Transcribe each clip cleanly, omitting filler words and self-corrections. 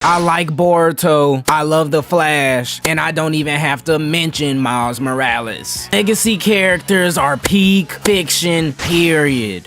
I like Boruto, I love The Flash, and I don't even have to mention Miles Morales. Legacy characters are peak fiction, period.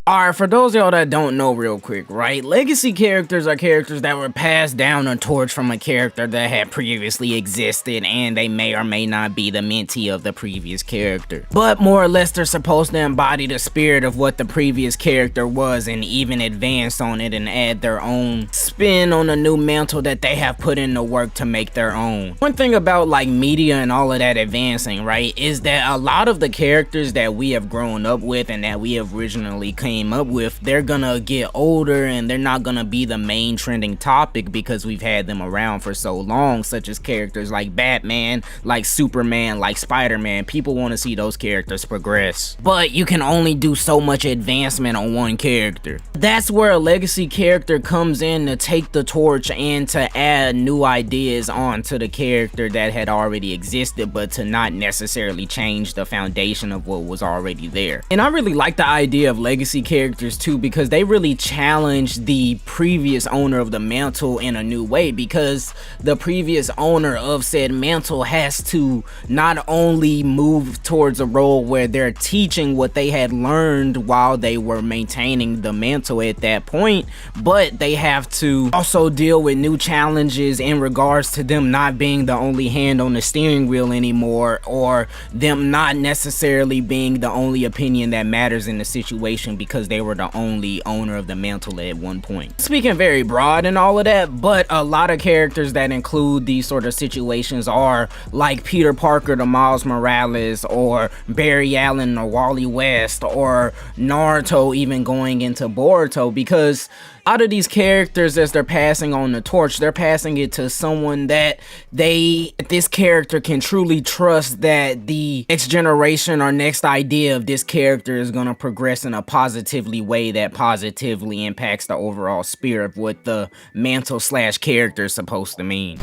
Alright, for those of y'all that don't know real quick, right? Legacy characters are characters that were passed down a torch from a character that had previously existed, and they may or may not be the mentee of the previous character. But more or less, they're supposed to embody the spirit of what the previous character was and even advance on it and add their own spin on the new mantle that they have put in the work to make their own. One thing about like media and all of that advancing, right, is that a lot of the characters that we have grown up with and that we have originally came up with, they're gonna get older and they're not gonna be the main trending topic because we've had them around for so long, such as characters like Batman, like Superman, like Spider-Man. People want to see those characters progress, but you can only do so much advancement on one character. That's where a legacy character comes in to take the torch and to add new ideas onto the character that had already existed, but to not necessarily change the foundation of what was already there. And I really like the idea of legacy characters too, because they really challenge the previous owner of the mantle in a new way, because the previous owner of said mantle has to not only move towards a role where they're teaching what they had learned while they were maintaining the mantle at that point, but they have to also deal with new challenges in regards to them not being the only hand on the steering wheel anymore, or them not necessarily being the only opinion that matters in the situation because they were the only owner of the mantle at one point. Speaking very broad and all of that, but a lot of characters that include these sort of situations are like Peter Parker to Miles Morales, or Barry Allen or Wally West, or Naruto even going into Boruto, because out of these characters, as they're passing on the torch, they're passing it to someone that this character can truly trust, that the next generation or next idea of this character is going to progress in a positively way that positively impacts the overall spirit of what the mantle slash character is supposed to mean.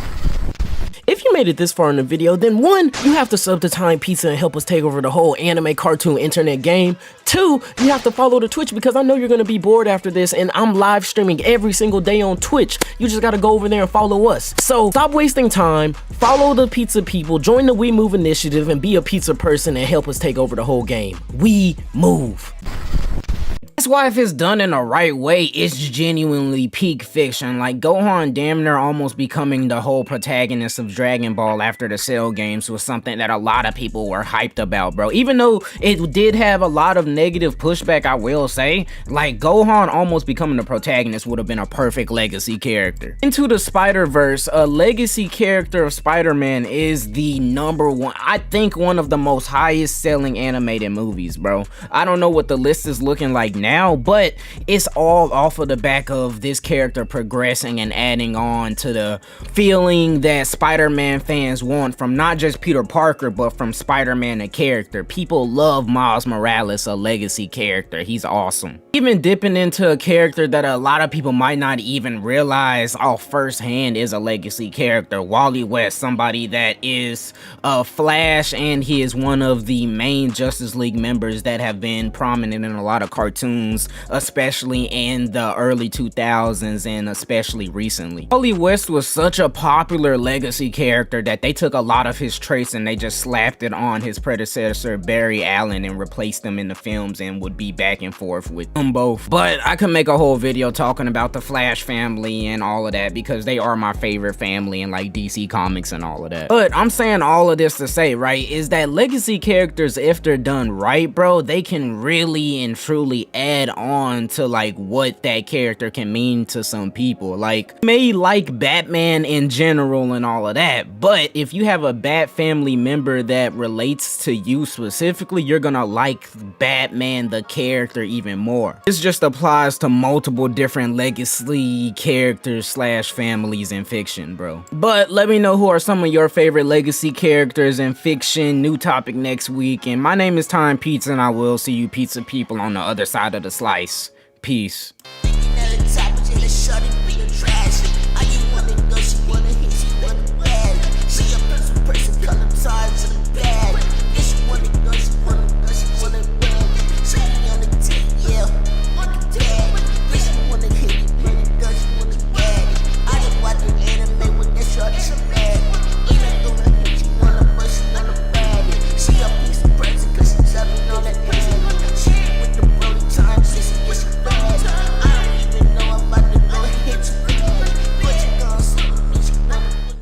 If you made it this far in the video, then 1, you have to sub to Time Pizza and help us take over the whole anime cartoon internet game. 2, you have to follow the Twitch, because I know you're gonna be bored after this, and I'm live streaming every single day on Twitch. You just gotta go over there and follow us. So stop wasting time, follow the pizza people, join the We Move initiative, and be a pizza person and help us take over the whole game. We move. That's why if it's done in the right way, it's genuinely peak fiction. Like Gohan damn near almost becoming the whole protagonist of Dragon Ball after the Cell games was something that a lot of people were hyped about, bro. Even though it did have a lot of negative pushback, I will say, like Gohan almost becoming the protagonist would have been a perfect legacy character. Into the Spider-Verse, a legacy character of Spider-Man is the #1, I think one of the most highest selling animated movies, bro. I don't know what the list is looking like now, but it's all off of the back of this character progressing and adding on to the feeling that Spider-Man fans want from not just Peter Parker, but from Spider-Man the character. People love Miles Morales, a legacy character. He's awesome. Even dipping into a character that a lot of people might not even realize off firsthand is a legacy character, Wally West, somebody that is a Flash, and he is one of the main Justice League members that have been prominent in a lot of cartoons, especially in the early 2000s and especially recently. Wally West was such a popular legacy character that they took a lot of his traits and they just slapped it on his predecessor Barry Allen and replaced them in the films, and would be back and forth with them both. But I could make a whole video talking about the Flash family and all of that, because they are my favorite family in like DC Comics and all of that. But I'm saying all of this to say, right, is that legacy characters, if they're done right, bro, they can really and truly add on to like what that character can mean to some people. Like, you may like Batman in general and all of that, but if you have a Bat family member that relates to you specifically, you're gonna like Batman the character even more. This just applies to multiple different legacy characters slash families in fiction, bro. But let me know who are some of your favorite legacy characters in fiction. New topic next week, and my name is Time Pizza, and I will see you pizza people on the other side of the slice. Peace.